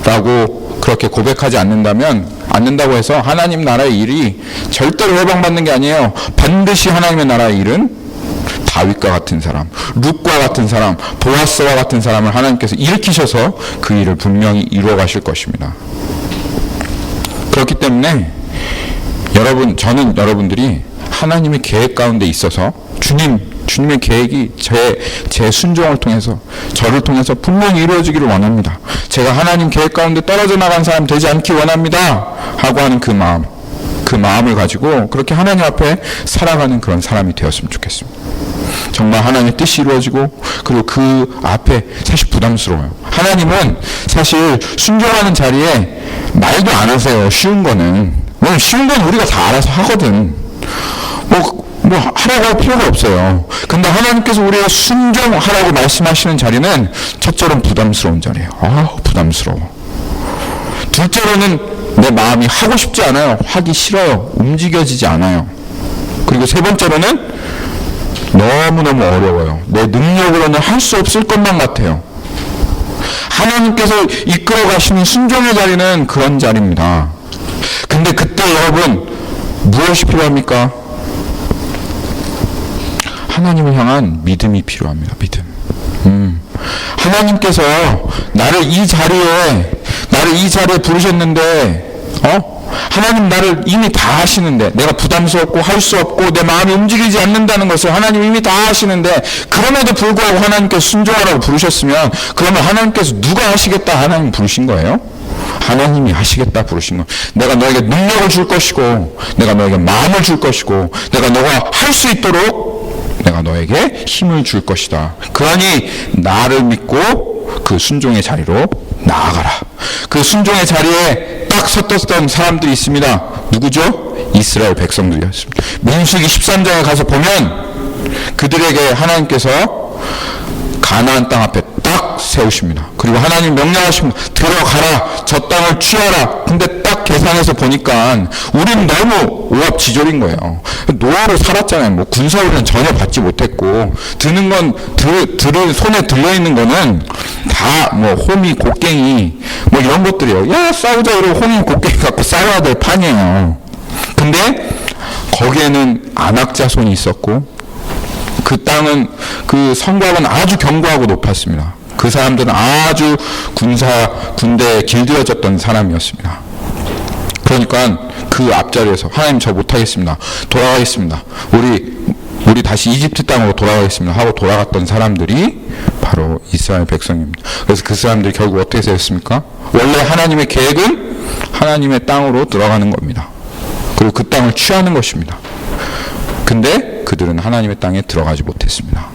라고 그렇게 고백하지 않는다고 해서 하나님 나라의 일이 절대로 해방받는 게 아니에요. 반드시 하나님의 나라의 일은 다윗과 같은 사람, 룻과 같은 사람, 보아스와 같은 사람을 하나님께서 일으키셔서 그 일을 분명히 이루어 가실 것입니다. 그렇기 때문에 저는 여러분들이 하나님의 계획 가운데 있어서 주님의 계획이 제 순종을 통해서 저를 통해서 분명히 이루어지기를 원합니다. 제가 하나님 계획 가운데 떨어져 나간 사람 되지 않기 원합니다 하고 하는 그 마음을 가지고 그렇게 하나님 앞에 살아가는 그런 사람이 되었으면 좋겠습니다. 정말 하나님의 뜻이 이루어지고 그리고 그 앞에 사실 부담스러워요. 하나님은 사실 순종하는 자리에 말도 안 하세요. 쉬운 거는 우리가 다 알아서 하거든. 하라고 할 필요가 없어요. 근데 하나님께서 우리가 순종하라고 말씀하시는 자리는 첫째로는 부담스러운 자리예요. 부담스러워. 둘째로는 내 마음이 하고 싶지 않아요. 하기 싫어요. 움직여지지 않아요. 그리고 세 번째로는 너무너무 어려워요. 내 능력으로는 할 수 없을 것만 같아요. 하나님께서 이끌어 가시는 순종의 자리는 그런 자리입니다. 근데 그때 여러분 무엇이 필요합니까? 하나님을 향한 믿음이 필요합니다. 믿음. 하나님께서 나를 이 자리에 부르셨는데, 하나님 나를 이미 다 하시는데, 내가 부담스럽고 할 수 없고 내 마음이 움직이지 않는다는 것을 하나님 이미 다 하시는데, 그럼에도 불구하고 하나님께서 순종하라고 부르셨으면, 그러면 하나님께서 누가 하시겠다 하나님 부르신 거예요? 하나님이 하시겠다 부르신 거. 내가 너에게 능력을 줄 것이고, 내가 너에게 마음을 줄 것이고, 내가 너가 할 수 있도록 내가 너에게 힘을 줄 것이다. 그러니 나를 믿고 그 순종의 자리로 나아가라. 그 순종의 자리에 딱 섰던 사람들이 있습니다. 누구죠? 이스라엘 백성들이었습니다. 민수기 13장에 가서 보면 그들에게 하나님께서 가나안 땅 앞에 딱 세우십니다. 그리고 하나님 명령하십니다. 들어가라. 저 땅을 취하라. 근데 딱 계산해서 보니까 우린 너무 오합지졸인 거예요. 노예로 살았잖아요. 군사훈련 전혀 받지 못했고 들은 손에 들려있는 거는 다 호미, 곡괭이 이런 것들이에요. 야 싸우자 이러고 호미, 곡괭이 갖고 싸워야 될 판이에요. 근데 거기에는 안악자손이 있었고 그 땅은 그 성곽은 아주 견고하고 높았습니다. 그 사람들은 아주 군대에 길들여졌던 사람이었습니다. 그러니까 그 앞자리에서 하나님 저 못하겠습니다. 돌아가겠습니다. 우리 다시 이집트 땅으로 돌아가겠습니다. 하고 돌아갔던 사람들이 바로 이스라엘 백성입니다. 그래서 그 사람들이 결국 어떻게 되었습니까? 원래 하나님의 계획은 하나님의 땅으로 들어가는 겁니다. 그리고 그 땅을 취하는 것입니다. 근데 그들은 하나님의 땅에 들어가지 못했습니다.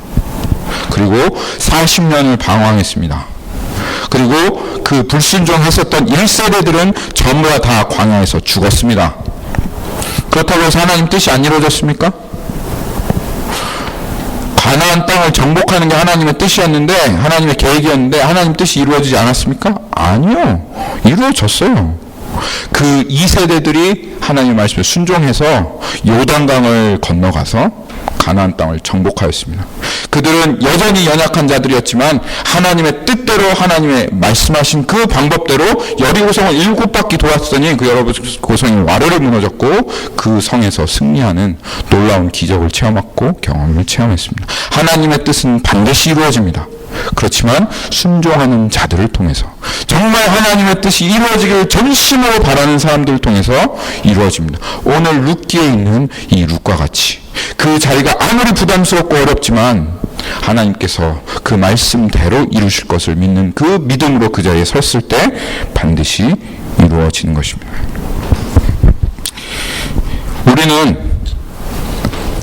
그리고 40년을 방황했습니다. 그리고 그 불순종했었던 1세대들은 전부 다 광야에서 죽었습니다. 그렇다고 해서 하나님 뜻이 안 이루어졌습니까? 가나안 땅을 정복하는 게 하나님의 뜻이었는데, 하나님의 계획이었는데 하나님 뜻이 이루어지지 않았습니까? 아니요. 이루어졌어요. 그 2세대들이 하나님의 말씀에 순종해서 요단강을 건너가서 가나안 땅을 정복하였습니다. 그들은 여전히 연약한 자들이었지만 하나님의 뜻대로 하나님의 말씀하신 그 방법대로 여리고성을 7바퀴 돌았더니 그 여리고성이 와르르 무너졌고 그 성에서 승리하는 놀라운 기적을 체험했고 경험을 체험했습니다. 하나님의 뜻은 반드시 이루어집니다. 그렇지만 순종하는 자들을 통해서, 정말 하나님의 뜻이 이루어지길 전심으로 바라는 사람들을 통해서 이루어집니다. 오늘 룻기에 있는 이 룻과 같이 그 자리가 아무리 부담스럽고 어렵지만 하나님께서 그 말씀대로 이루실 것을 믿는 그 믿음으로 그 자리에 섰을 때 반드시 이루어지는 것입니다.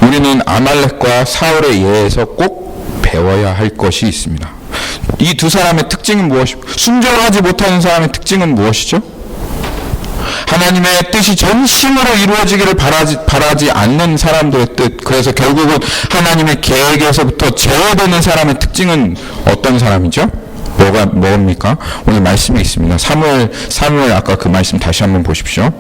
우리는 아말렉과 사울의 예에서 꼭 배워야 할 것이 있습니다. 이 두 사람의 특징은 무엇입니까? 순종하지 못하는 사람의 특징은 무엇이죠? 하나님의 뜻이 전심으로 이루어지기를 바라지 않는 사람들의 뜻. 그래서 결국은 하나님의 계획에서부터 제어되는 사람의 특징은 어떤 사람이죠? 뭡니까? 오늘 말씀이 있습니다. 사무엘 아까 그 말씀 다시 한번 보십시오.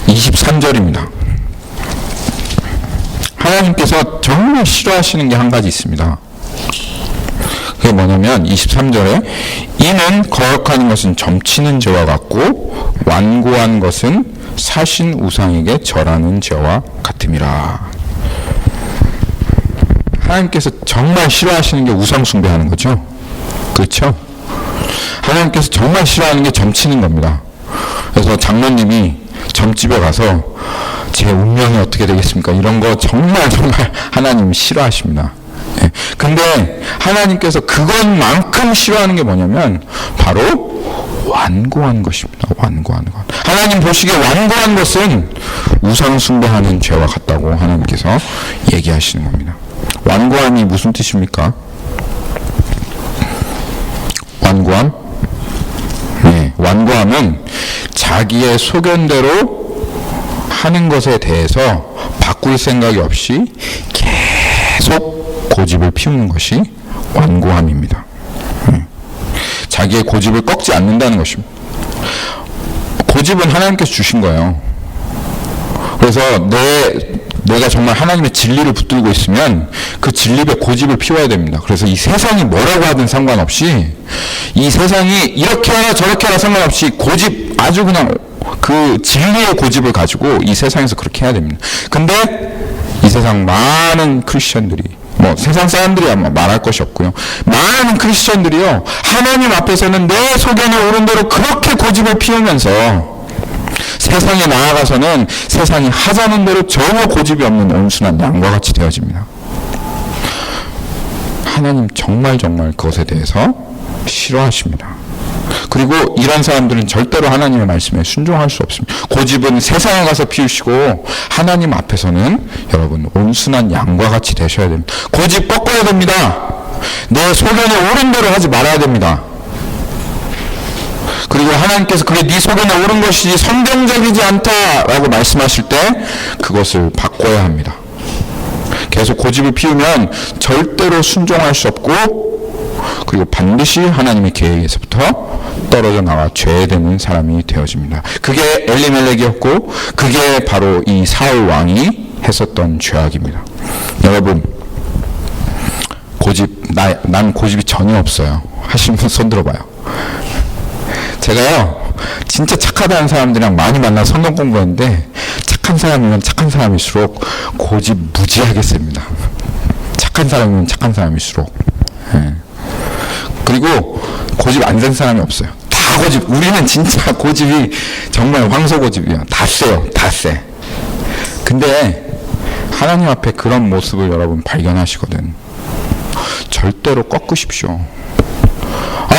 (23절입니다) 하나님께서 정말 싫어하시는 게 한 가지 있습니다. 그게 뭐냐면 23절에 이는 거역하는 것은 점치는 죄와 같고 완고한 것은 사신 우상에게 절하는 죄와 같음이라. 하나님께서 정말 싫어하시는 게 우상 숭배하는 거죠. 그렇죠? 하나님께서 정말 싫어하는 게 점치는 겁니다. 그래서 장로님이 점집에 가서 제 운명이 어떻게 되겠습니까? 이런 거 정말 하나님 싫어하십니다. 예. 근데 하나님께서 그것만큼 싫어하는 게 뭐냐면 바로 완고한 것입니다. 완고한 것. 하나님 보시기에 완고한 것은 우상 숭배하는 죄와 같다고 하나님께서 얘기하시는 겁니다. 완고함이 무슨 뜻입니까? 완고함? 네, 완고함은 자기의 소견대로 하는 것에 대해서 바꿀 생각이 없이 계속 고집을 피우는 것이 완고함입니다. 자기의 고집을 꺾지 않는다는 것입니다. 고집은 하나님께서 주신 거예요. 그래서 내가 정말 하나님의 진리를 붙들고 있으면 그 진리에 고집을 피워야 됩니다. 그래서 이 세상이 뭐라고 하든 상관없이, 이 세상이 이렇게 하라 저렇게 하라 상관없이 고집, 아주 그냥 그 진리의 고집을 가지고 이 세상에서 그렇게 해야 됩니다. 근데 이 세상 많은 크리스천들이, 세상 사람들이 아마 말할 것이 없고요, 많은 크리스천들이요, 하나님 앞에서는 내 소견에 오른 대로 그렇게 고집을 피우면서 세상에 나아가서는 세상이 하자는 대로 전혀 고집이 없는 온순한 양과 같이 되어집니다. 하나님 정말 그것에 대해서 싫어하십니다. 그리고 이런 사람들은 절대로 하나님의 말씀에 순종할 수 없습니다. 고집은 세상에 가서 피우시고 하나님 앞에서는 여러분 온순한 양과 같이 되셔야 됩니다. 고집 꺾어야 됩니다. 내 소견에 옳은 대로 하지 말아야 됩니다. 그리고 하나님께서 그게 네 소견에 옳은 것이지 성경적이지 않다라고 말씀하실 때 그것을 바꿔야 합니다. 계속 고집을 피우면 절대로 순종할 수 없고, 그리고 반드시 하나님의 계획에서부터 떨어져 나와 죄되는 사람이 되어집니다. 그게 엘리멜렉이었고 그게 바로 이 사울 왕이 했었던 죄악입니다. 여러분, 난 고집이 전혀 없어요 하시는 분 손 들어봐요. 제가요 진짜 착하다는 사람들이랑 많이 만나서 성경 공부했는데 착한 사람이면 착한 사람일수록 고집 무지하게 셉니다. 착한 사람이면 착한 사람일수록. 예. 그리고 고집 안 센 사람이 없어요. 다 고집. 우리는 진짜 고집이 정말 황소 고집이에요. 다 세요. 다 세. 근데 하나님 앞에 그런 모습을 여러분 발견하시거든. 절대로 꺾으십시오.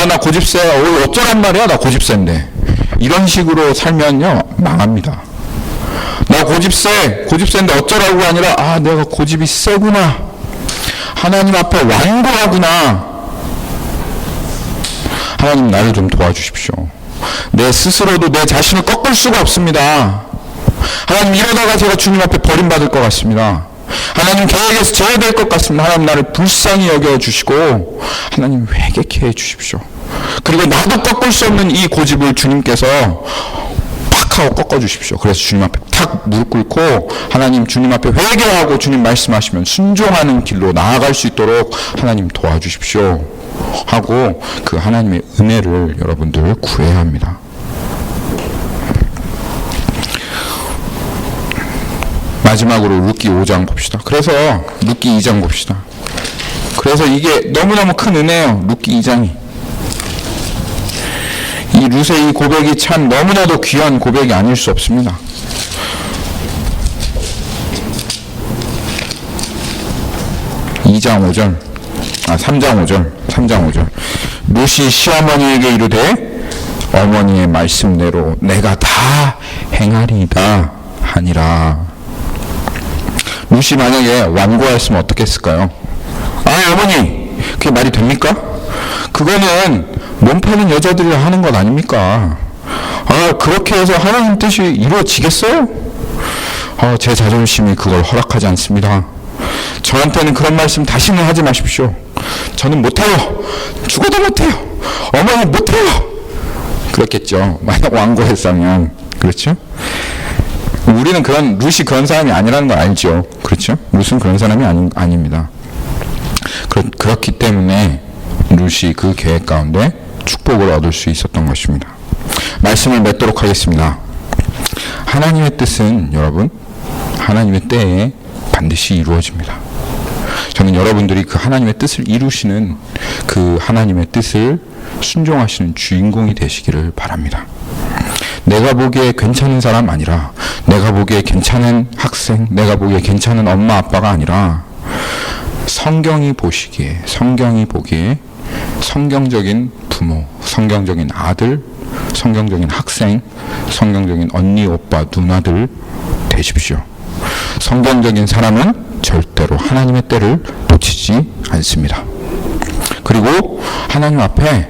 나 고집 세. 어쩌란 말이야? 나 고집 센데. 이런 식으로 살면요 망합니다. 나 고집 센데 어쩌라고가 아니라 내가 고집이 세구나. 하나님 앞에 완고하구나. 하나님 나를 좀 도와주십시오. 내 스스로도 내 자신을 꺾을 수가 없습니다. 하나님 이러다가 제가 주님 앞에 버림받을 것 같습니다. 하나님 계획에서 제외될 것 같습니다. 하나님 나를 불쌍히 여겨주시고 하나님 회개케 해주십시오. 그리고 나도 꺾을 수 없는 이 고집을 주님께서 팍 하고 꺾어주십시오. 그래서 주님 앞에 탁 무릎 꿇고 하나님 주님 앞에 회개하고 주님 말씀하시면 순종하는 길로 나아갈 수 있도록 하나님 도와주십시오 하고 그 하나님의 은혜를 여러분들 구해야 합니다. 마지막으로 룻기 5장 봅시다. 그래서 룻기 2장 봅시다. 그래서 이게 너무너무 큰 은혜예요. 룻기 2장이. 이 룻의 이 고백이 참 너무나도 귀한 고백이 아닐 수 없습니다. 3장 5절. 룻이 시어머니에게 이르되 어머니의 말씀대로 내가 다 행하리이다 하니라. 룻이 만약에 완고하였으면 어떻게 했을까요? 어머니, 그게 말이 됩니까? 그거는 몸 파는 여자들이 하는 것 아닙니까? 그렇게 해서 하나님 뜻이 이루어지겠어요? 제 자존심이 그걸 허락하지 않습니다. 저한테는 그런 말씀 다시는 하지 마십시오. 저는 못해요. 죽어도 못해요. 어머니 못해요. 그렇겠죠. 만약 완고했으면. 그렇죠? 우리는 룻이 그런 사람이 아니라는 걸 알죠. 그렇죠? 룻은 그런 사람이 아닙니다. 그렇기 때문에 룻이 그 계획 가운데 축복을 얻을 수 있었던 것입니다. 말씀을 맺도록 하겠습니다. 하나님의 뜻은 여러분, 하나님의 때에 반드시 이루어집니다. 저는 여러분들이 그 하나님의 뜻을 이루시는 그 하나님의 뜻을 순종하시는 주인공이 되시기를 바랍니다. 내가 보기에 괜찮은 사람 아니라, 내가 보기에 괜찮은 학생, 내가 보기에 괜찮은 엄마 아빠가 아니라 성경이 보기에 성경적인 부모, 성경적인 아들, 성경적인 학생, 성경적인 언니, 오빠, 누나들 되십시오. 성경적인 사람은 절대로 하나님의 때를 놓치지 않습니다. 그리고 하나님 앞에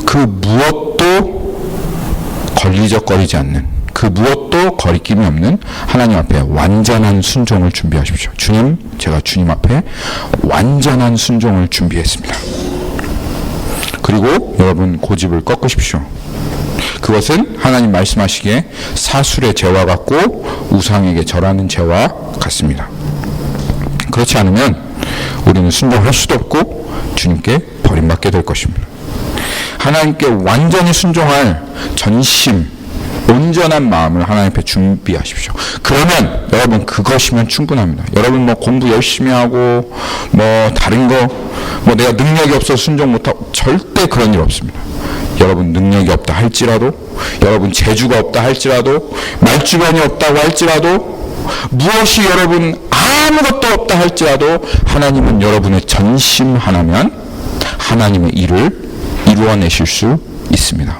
그 무엇도 걸리적거리지 않는, 그 무엇도 거리낌이 없는 하나님 앞에 완전한 순종을 준비하십시오. 주님, 제가 주님 앞에 완전한 순종을 준비했습니다. 그리고 여러분 고집을 꺾으십시오. 그것은 하나님 말씀하시기에 사술의 죄와 같고 우상에게 절하는 죄와 같습니다. 그렇지 않으면 우리는 순종할 수도 없고 주님께 버림받게 될 것입니다. 하나님께 완전히 순종할 전심, 온전한 마음을 하나님 앞에 준비하십시오. 그러면 여러분 그것이면 충분합니다. 여러분 공부 열심히 하고 다른 거 내가 능력이 없어서 순종 못하고 절대 그런 일 없습니다. 여러분 능력이 없다 할지라도, 여러분 재주가 없다 할지라도, 말주변이 없다고 할지라도, 무엇이 여러분 아무것도 없다 할지라도 하나님은 여러분의 전심 하나면 하나님의 일을 이루어내실 수 있습니다.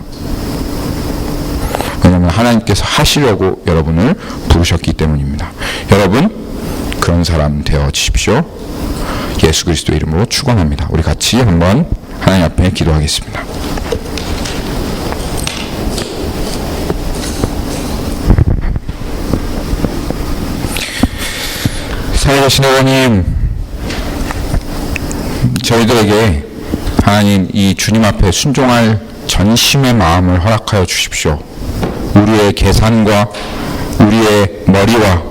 왜냐하면 하나님께서 하시려고 여러분을 부르셨기 때문입니다. 여러분 그런 사람 되어주십시오. 예수 그리스도 이름으로 축원합니다. 우리 같이 한번 하나님 앞에 기도하겠습니다. 살아계신 하나님, 저희들에게 하나님 이 주님 앞에 순종할 전심의 마음을 허락하여 주십시오. 우리의 계산과 우리의 머리와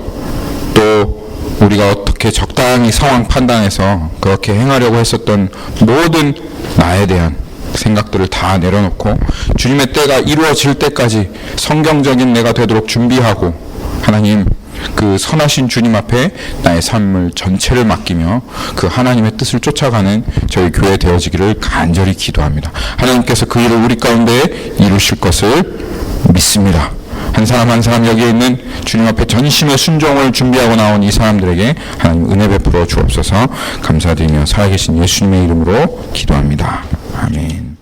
또 우리가 어떻게 적당히 상황 판단해서 그렇게 행하려고 했었던 모든 나에 대한 생각들을 다 내려놓고 주님의 때가 이루어질 때까지 성경적인 내가 되도록 준비하고 하나님 그 선하신 주님 앞에 나의 삶을 전체를 맡기며 그 하나님의 뜻을 쫓아가는 저희 교회 되어지기를 간절히 기도합니다. 하나님께서 그 일을 우리 가운데 이루실 것을 믿습니다. 한 사람 한 사람 여기에 있는 주님 앞에 전심의 순종을 준비하고 나온 이 사람들에게 하나님 은혜 베풀어 주옵소서. 감사드리며 살아계신 예수님의 이름으로 기도합니다. 아멘.